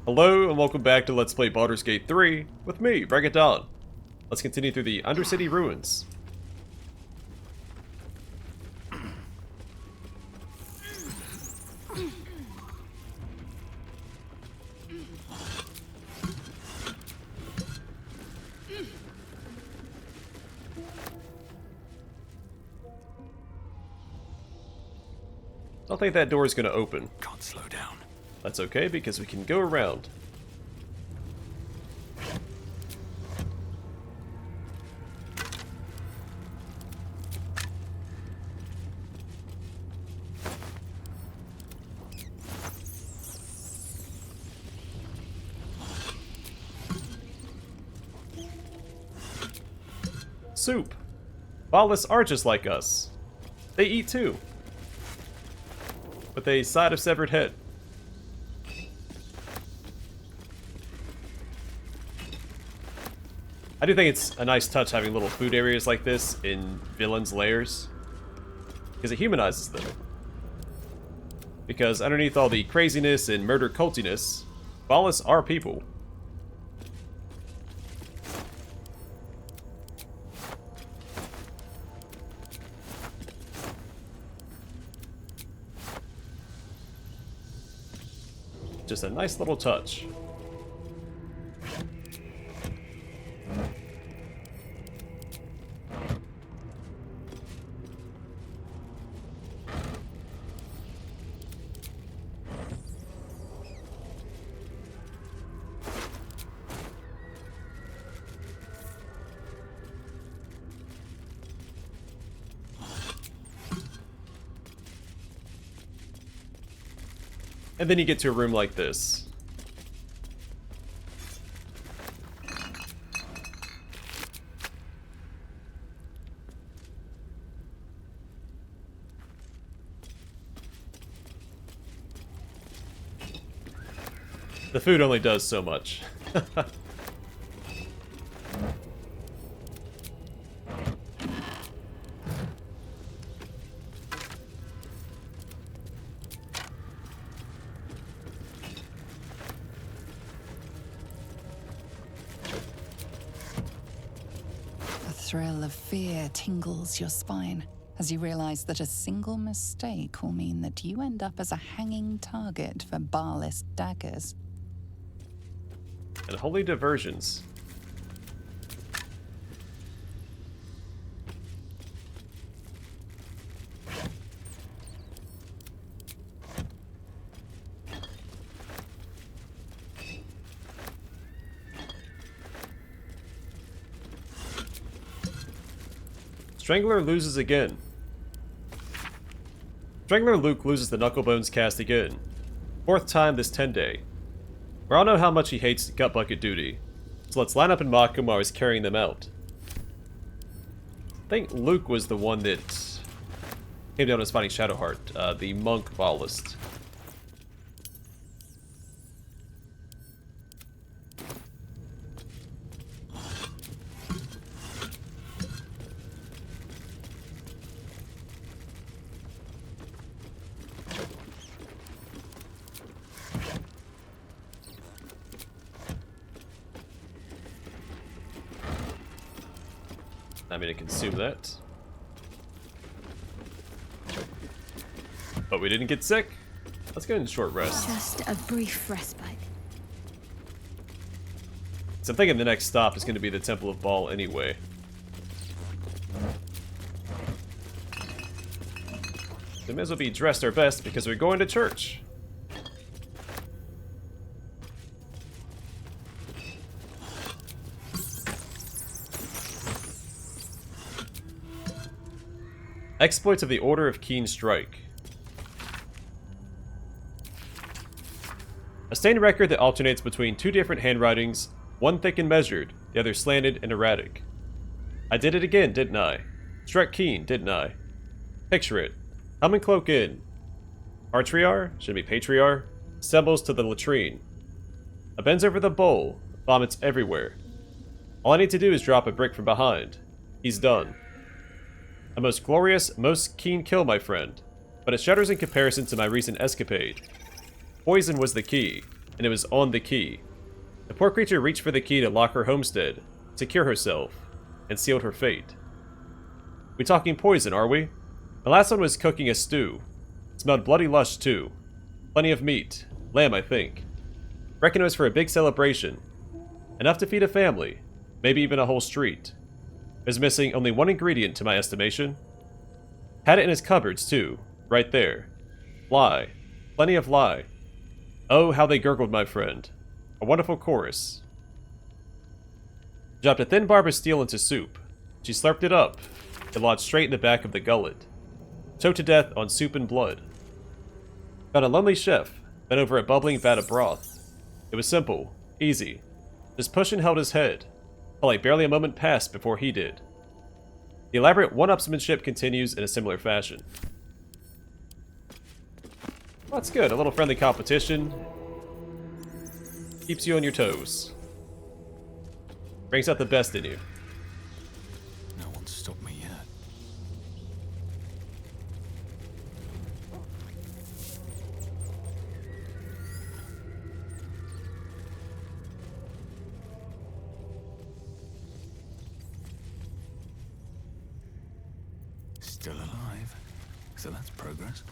Hello and welcome back to Let's Play Baldur's Gate 3 with me, Dawn. Let's continue through the Undercity Ruins. I don't think that door is going to open. Can't slow down. That's okay because we can go around. Soup. Bhaalists are just like us. They eat too. With a side of severed head. I do think it's a nice touch having little food areas like this in villains' lairs. Because it humanizes them. Because underneath all the craziness and murder cultiness, Bhaalists are people. Just a nice little touch. And then you get to a room like this. The food only does so much. A thrill of fear tingles your spine as you realize that a single mistake will mean that you end up as a hanging target for Bhaalist daggers. And holy diversions. Strangler loses again. Strangler Luke loses the Knucklebones cast again. 4th time this 10-day. We all know how much he hates gut bucket duty, so let's line up and mock him while he's carrying them out. I think Luke was the one that came down as fighting Shadowheart, the monk Bhaalist. I'm gonna consume that. But we didn't get sick. Let's go in short rest. Just a brief respite. So I'm thinking the next stop is going to be the Temple of Bhaal anyway. We may as well be dressed our best because we're going to church. Exploits of the Order of Keen Strike. A stained record that alternates between two different handwritings, one thick and measured, the other slanted and erratic. I did it again, didn't I? Struck keen, didn't I? Picture it. Helm and cloak in. Artriar? Should it be Patriar? Stumbles to the latrine. I bends over the bowl, vomits everywhere. All I need to do is drop a brick from behind. He's done. A most glorious, most keen kill, my friend, but it shudders in comparison to my recent escapade. Poison was the key. and it was on the key. The poor creature reached for the key to lock her homestead, secure herself, and sealed her fate. We talking poison, are we? The last one was cooking a stew. It smelled bloody lush, too. Plenty of meat. Lamb, I think. Reckon it was for a big celebration. Enough to feed a family. Maybe even a whole street. It was missing only one ingredient to my estimation. Had it in his cupboards, too. Right there. Lie. Plenty of lie. Oh, how they gurgled, my friend. A wonderful chorus. Dropped a thin barb of steel into soup. She slurped it up. It lodged straight in the back of the gullet. Choked to death on soup and blood. Found a lonely chef, bent over a bubbling vat of broth. It was simple, easy. Just pushed and held his head. Felt like barely a moment passed before he did. The elaborate one-upsmanship continues in a similar fashion. Well, that's good. A little friendly competition. Keeps you on your toes. Brings out the best in you. No one's stopped me yet. Still alive, so that's progress.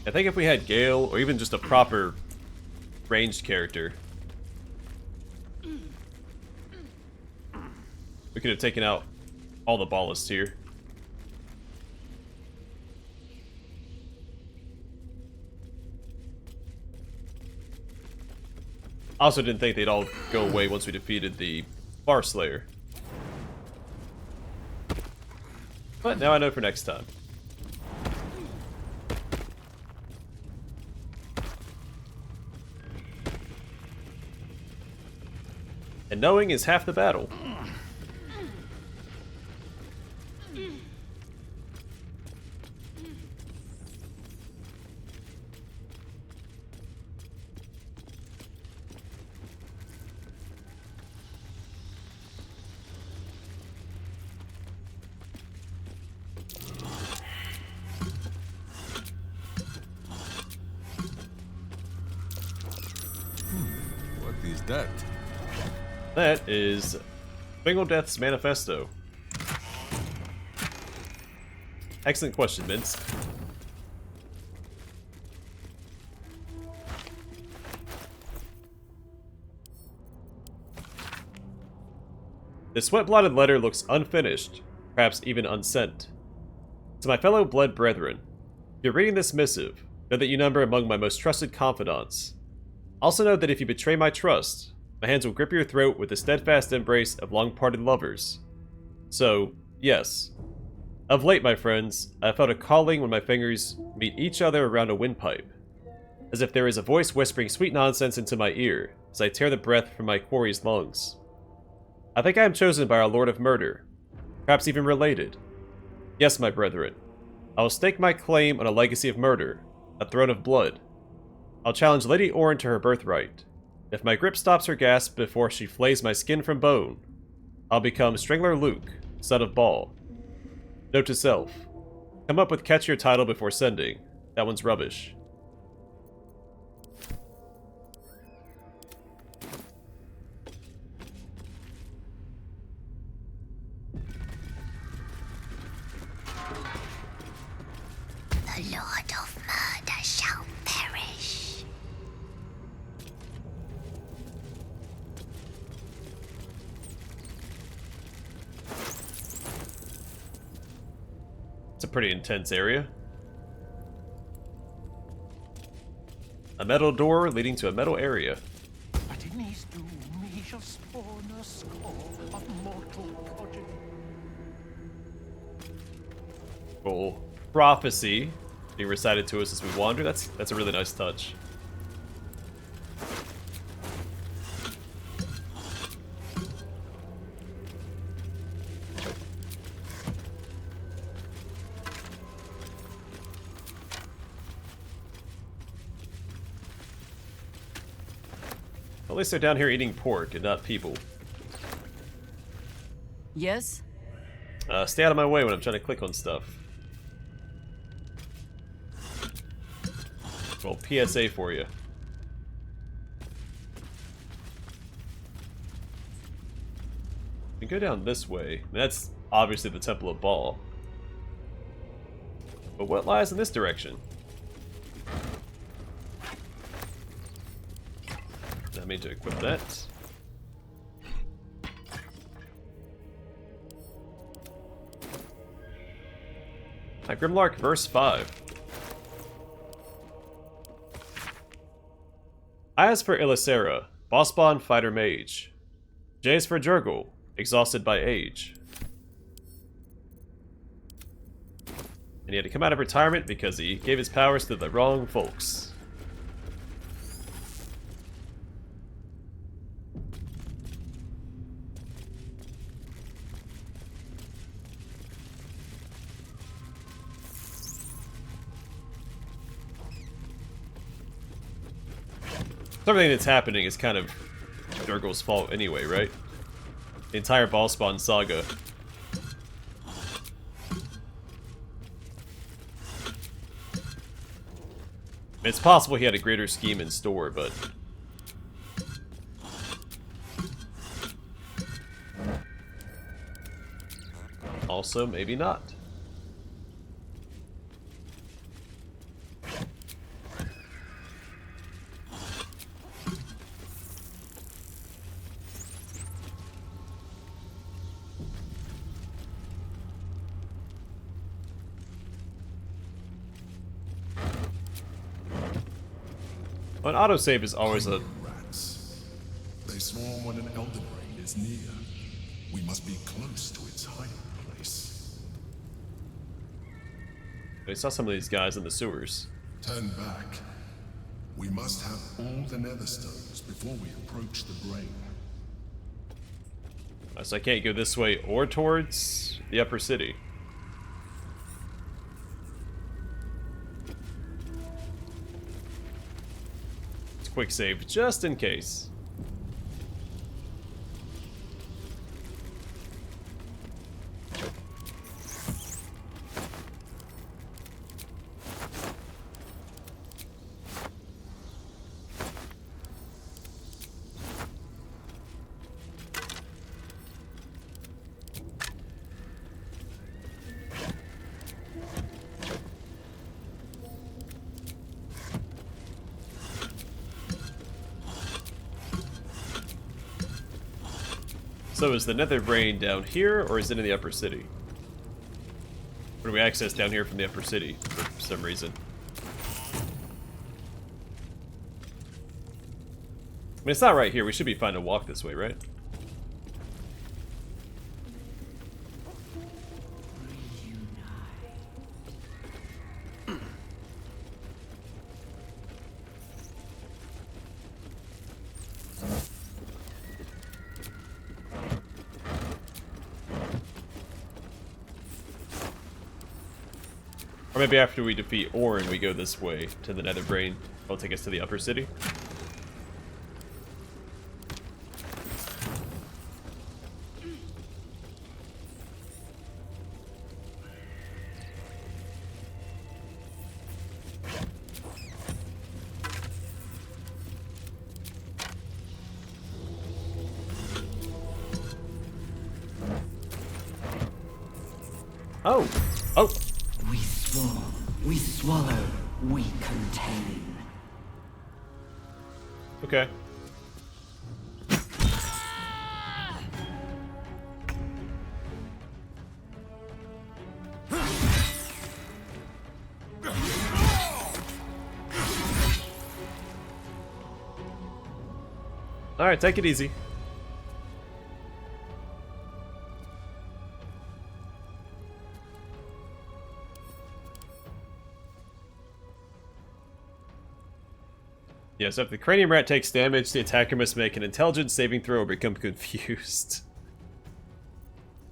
I think if we had Gale, or even just a proper ranged character, we could have taken out all the ballists here. Also didn't think they'd all go away once we defeated the Bar Slayer. But now I know for next time. And knowing is half the battle. What is that? That is Bengal Death's Manifesto. Excellent question, Vince. The sweat-blotted letter looks unfinished, perhaps even unsent. To my fellow blood brethren, if you're reading this missive, know that you number among my most trusted confidants. Also know that if you betray my trust, my hands will grip your throat with the steadfast embrace of long-parted lovers. So, yes. Of late, my friends, I have felt a calling when my fingers meet each other around a windpipe, as if there is a voice whispering sweet nonsense into my ear as I tear the breath from my quarry's lungs. I think I am chosen by our Lord of Murder, perhaps even related. Yes, my brethren, I will stake my claim on a legacy of murder, a throne of blood. I'll challenge Lady Orin to her birthright. If my grip stops her gasp before she flays my skin from bone, I'll become Strangler Luke, son of Baal. Note to self, come up with catchier title before sending. That one's rubbish. The Lord of Murder shall perish. It's a pretty intense area. A metal door leading to a metal area. But in his doom he shall spawn a score of mortal progeny. Cool. Prophecy being recited to us as we wander. That's a really nice touch. At least they're down here eating pork and not people. Yes? Stay out of my way when I'm trying to click on stuff. Well, PSA for you. We can go down this way. That's obviously the Temple of Bhaal. But what lies in this direction? I mean to equip that. Hi, Grimlark, verse 5. I is for Ilisera, Bossbon Fighter Mage. J is for Jurgle, exhausted by age. And he had to come out of retirement because he gave his powers to the wrong folks. Everything that's happening is kind of Durgle's fault anyway, right? The entire Ballspawn saga. It's possible he had a greater scheme in store, but... also, maybe not. An autosave is always a... Rats. They swarm when an Elden Ring is near. We must be close to its hiding place. I saw some of these guys in the sewers. Turn back. We must have all the nether stones before we approach the brain. So I can't go this way or towards the upper city. Quick save, just in case. So is the nether brain down here, or is it in the upper city? Or do we access down here from the upper city for some reason? I mean, it's not right here. We should be fine to walk this way, right? Or maybe after we defeat Ornn, we go this way to the nether brain. It'll take us to the upper city. Oh! Oh! We swarm We swallow, we contain. Okay. Alright, take it easy. Yeah, so if the cranium rat takes damage, the attacker must make an intelligence saving throw or become confused.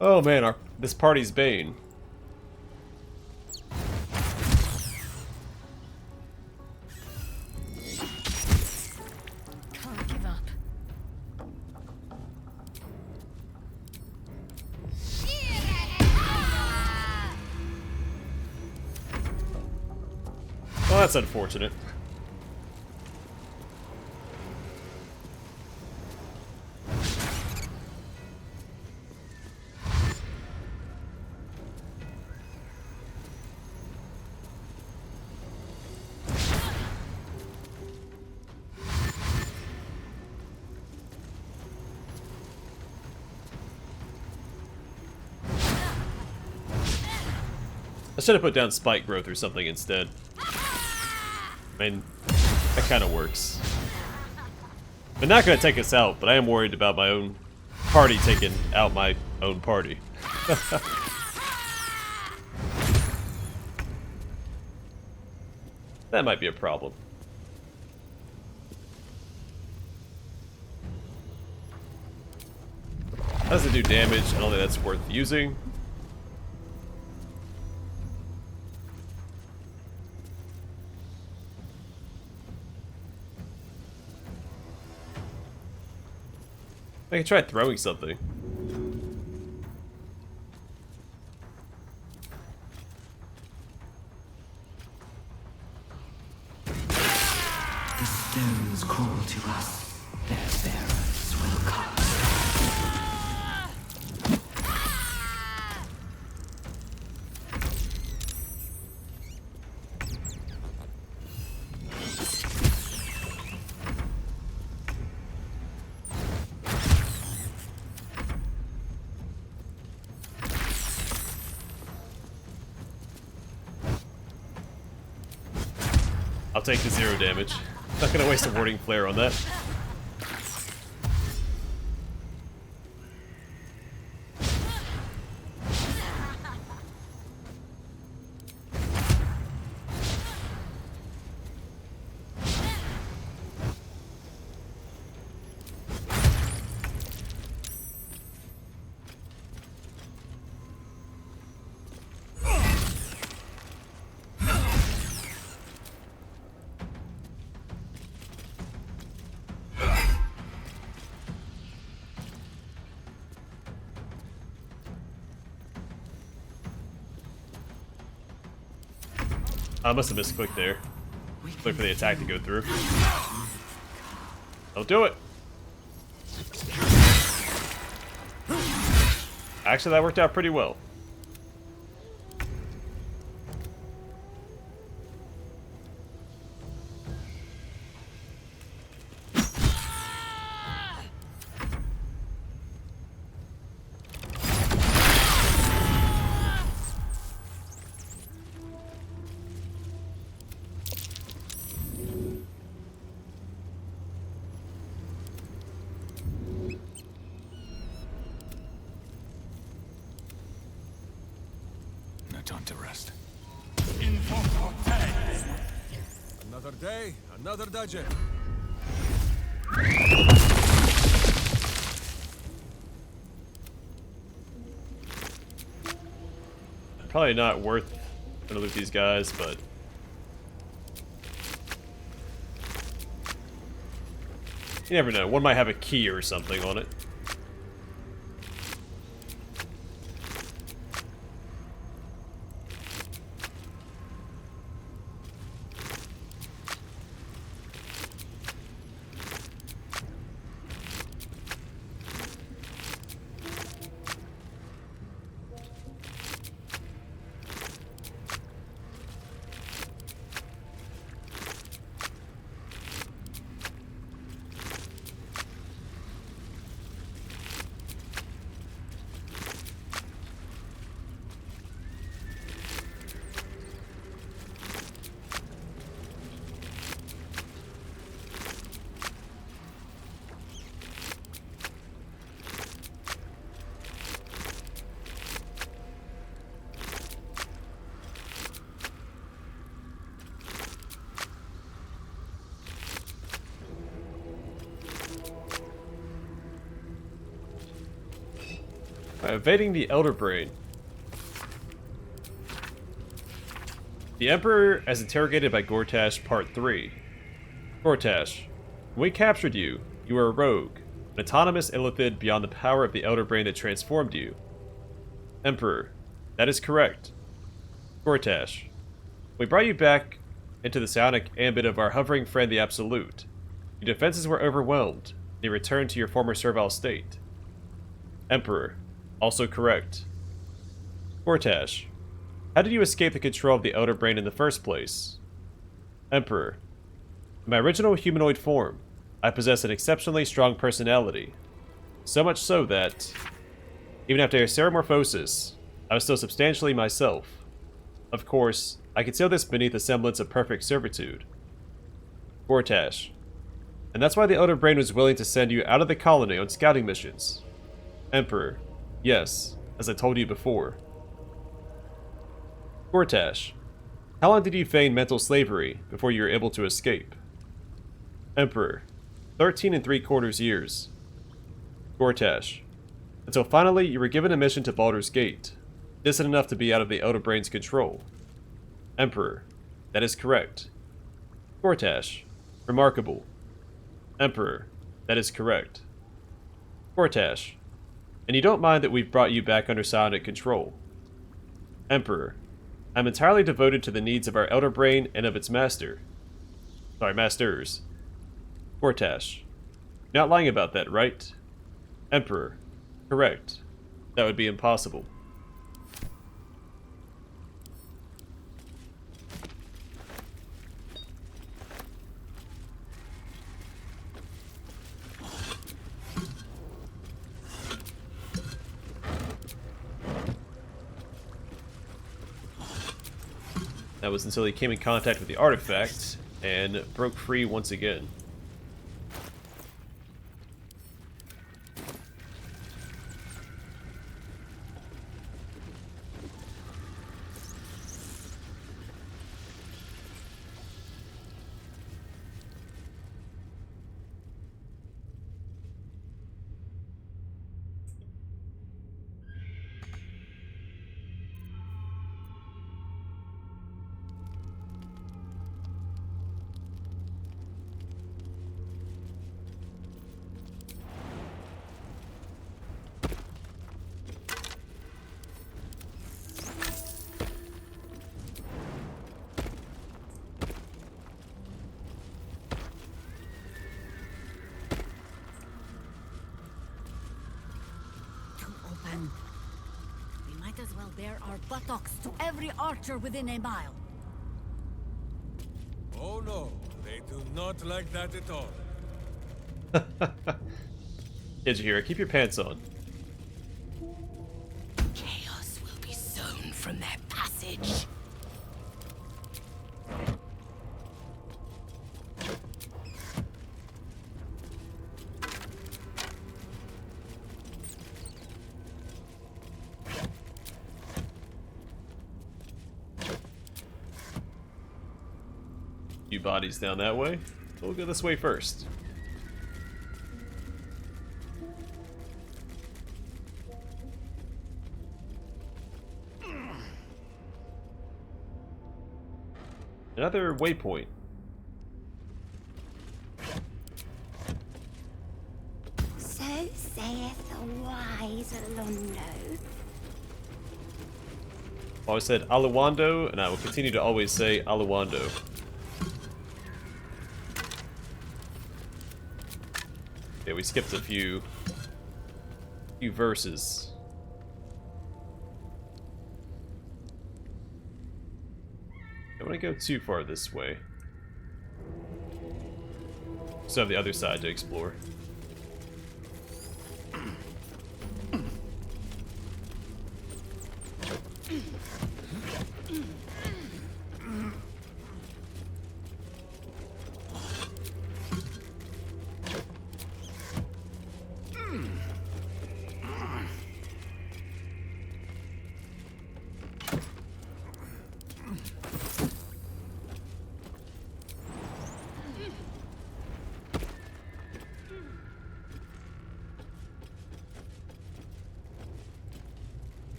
Oh man, this party's bane. Can't give up. Well, that's unfortunate. I should have put down spike growth or something instead. I mean, that kind of works. They're not going to take us out, but I am worried about my own party taking out my own party. That might be a problem. How does it do damage? I don't think that's worth using. I can try throwing something. The stones call to us. Their bearers will come. I'll take the 0 damage. Not gonna waste a warding flare on that. I must have misclicked there. Click for the attack to go through. Don't do it! Actually, that worked out pretty well. No time to rest. Another day, another dungeon. Probably not worth gonna loot these guys, but you never know. One might have a key or something on it. Evading the Elder Brain. The Emperor as interrogated by Gortash, Part 3. Gortash, when we captured you, you were a rogue, an autonomous illithid beyond the power of the Elder Brain that transformed you. Emperor, that is correct. Gortash, we brought you back into the psionic ambit of our hovering friend the Absolute. Your defenses were overwhelmed, and you returned to your former servile state. Emperor, also correct. Gortash, how did you escape the control of the Elder Brain in the first place? Emperor, in my original humanoid form, I possess an exceptionally strong personality. So much so that, even after ceramorphosis, I was still substantially myself. Of course, I conceal this beneath a semblance of perfect servitude. Gortash, and that's why the Elder Brain was willing to send you out of the colony on scouting missions. Emperor, yes, as I told you before. Gortash, how long did you feign mental slavery before you were able to escape? Emperor, 13 3/4 years. Gortash, until finally you were given a mission to Baldur's Gate, distant enough to be out of the Elder Brain's control. Emperor, that is correct. Gortash, remarkable. Emperor, that is correct. Gortash, and you don't mind that we've brought you back under psionic control. Emperor, I'm entirely devoted to the needs of our Elder Brain and of its master. Masters. Gortash, you're not lying about that, right? Emperor, correct. That would be impossible. That was until he came in contact with the artifact and broke free once again. We might as well bare our buttocks to every archer within a mile. Oh no, they do not like that at all. Yajihira, keep your pants on. Chaos will be sown from their passage. Few bodies down that way. We'll go this way first. Another waypoint. So saith the wise Londo. Always said Aluwando, and I will continue to always say Aluwando. Yeah, we skipped a few verses. Don't want to go too far this way. Still have the other side to explore.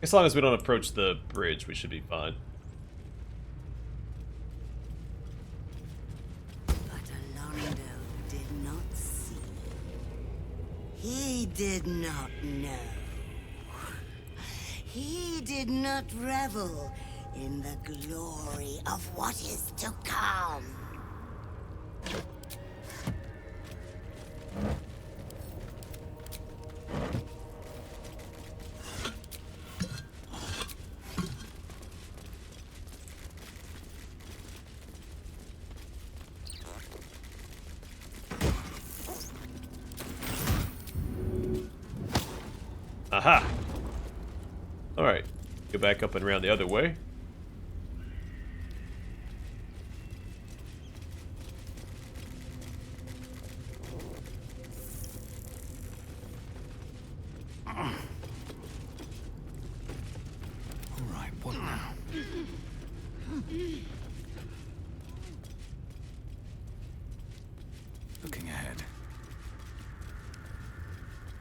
As long as we don't approach the bridge, we should be fine. But Alondo did not see. He did not know. He did not revel in the glory of what is to come. Aha! Alright. Go back up and around the other way. Alright, what now? Looking ahead.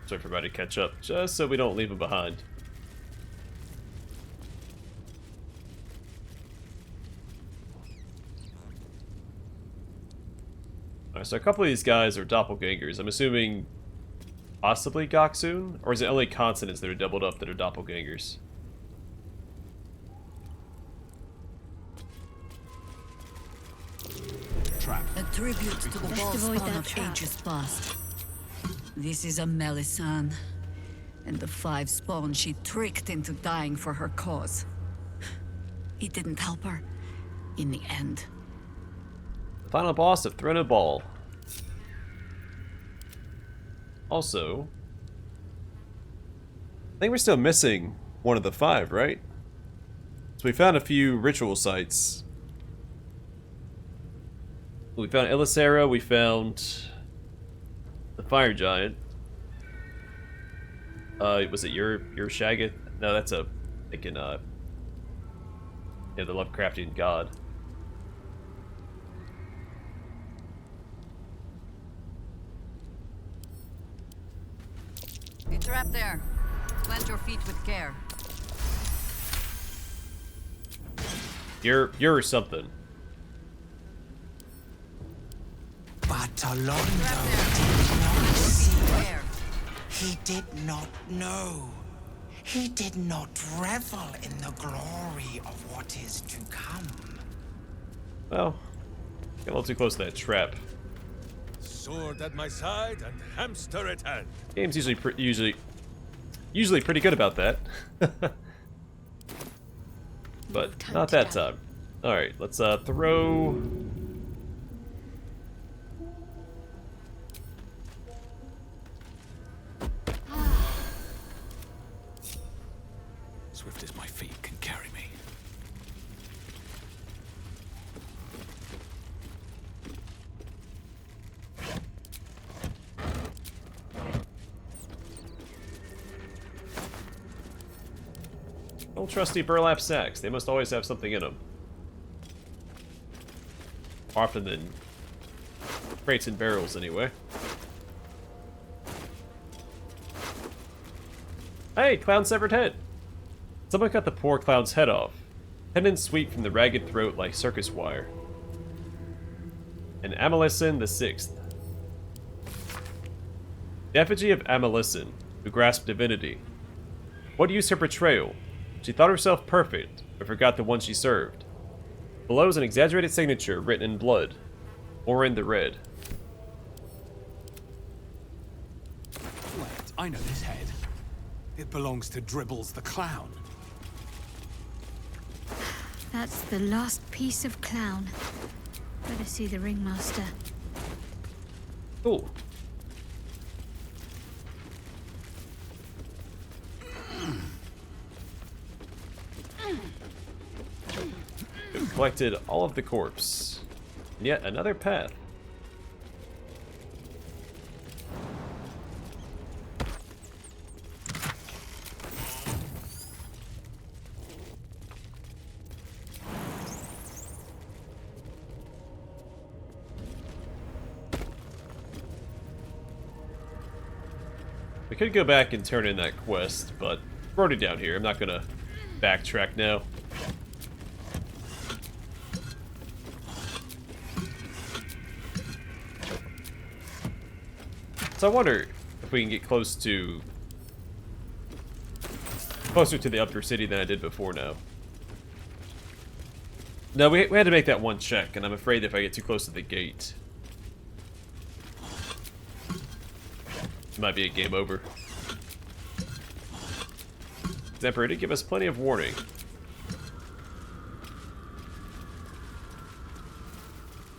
So for everybody to catch up, just so we don't leave them behind. Alright, so a couple of these guys are doppelgangers. I'm assuming possibly Goksoon? Or is it only consonants that are doubled up that are doppelgangers? Trap. A tribute to the ball avoid spawn that of trap. ages past. This is a Melisande, and the 5 spawn she tricked into dying for her cause. It didn't help her in the end. The final boss of Throne of Bhaal. Also, I think we're still missing one of the 5, right? So we found a few ritual sites. We found Elisera, we found the Fire Giant. Was it your Shaggoth? No, that's a thinking yeah, the Lovecraftian god. A trap there. Plant your feet with care. You're something. But Trap Alondo there. did not Plant your feet see. with care. He did not know. He did not revel in the glory of what is to come. Well, got a little too close to that trap. Sword at my side and hamster at hand. Game's usually pretty good about that. But Time not to that go. time. Alright, let's throw... Swift as my feet can carry me. Old trusty burlap sacks. They must always have something in them. More often than crates and barrels, anyway. Hey, clown severed head! Someone cut the poor clown's head off. Tendons sweep from the ragged throat like circus wire. And Amalison the Sixth. The effigy of Amalison, who grasped divinity. What use her betrayal? She thought herself perfect, but forgot the one she served. Below is an exaggerated signature written in blood. Orin the Red. Wait, I know this head. It belongs to Dribbles the Clown. That's the last piece of clown. Better see the ringmaster. Cool. We've collected all of the corpse. And yet another path. We could go back and turn in that quest, but We're already down here. I'm not gonna backtrack now. So I wonder if we can get closer to the Undercity than I did before now. No, we had to make that one check, and I'm afraid if I get too close to the gate, it might be a game over. The Emperor did give us plenty of warning.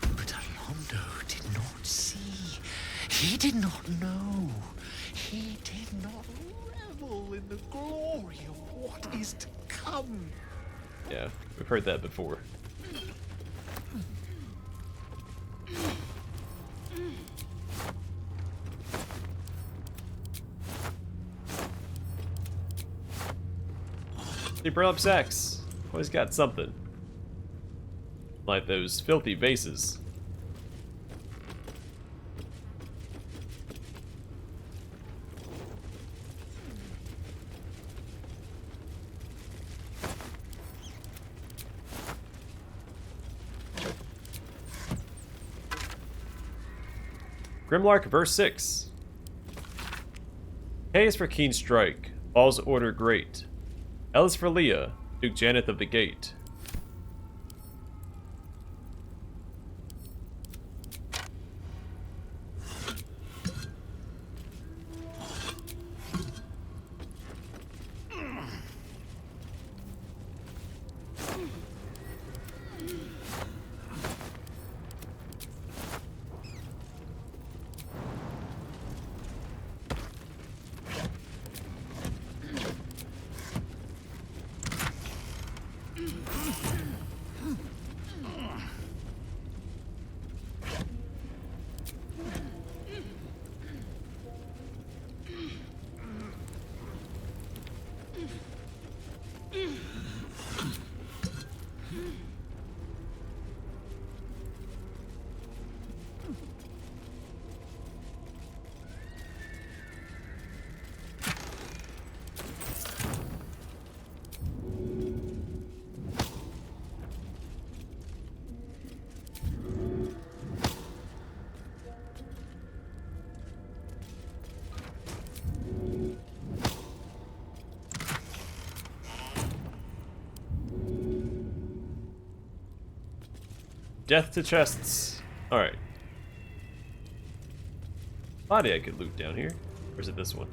But Alondo did not see. He did not know. He did not revel in the glory of what is to come. Yeah, we've heard that before. They brought up sex. Always got something. Like those filthy vases. Grimlark, verse 6. K is for keen strike. Ball's order great. L is for Leah, Duke Janeth of the Gate. Death to chests. Alright. Body I could loot down here. Or is it this one?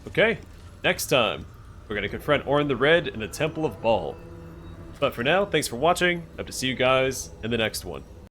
Okay, next time, we're going to confront Orin the Red in the Temple of Bhaal. But for now, thanks for watching. Hope to see you guys in the next one.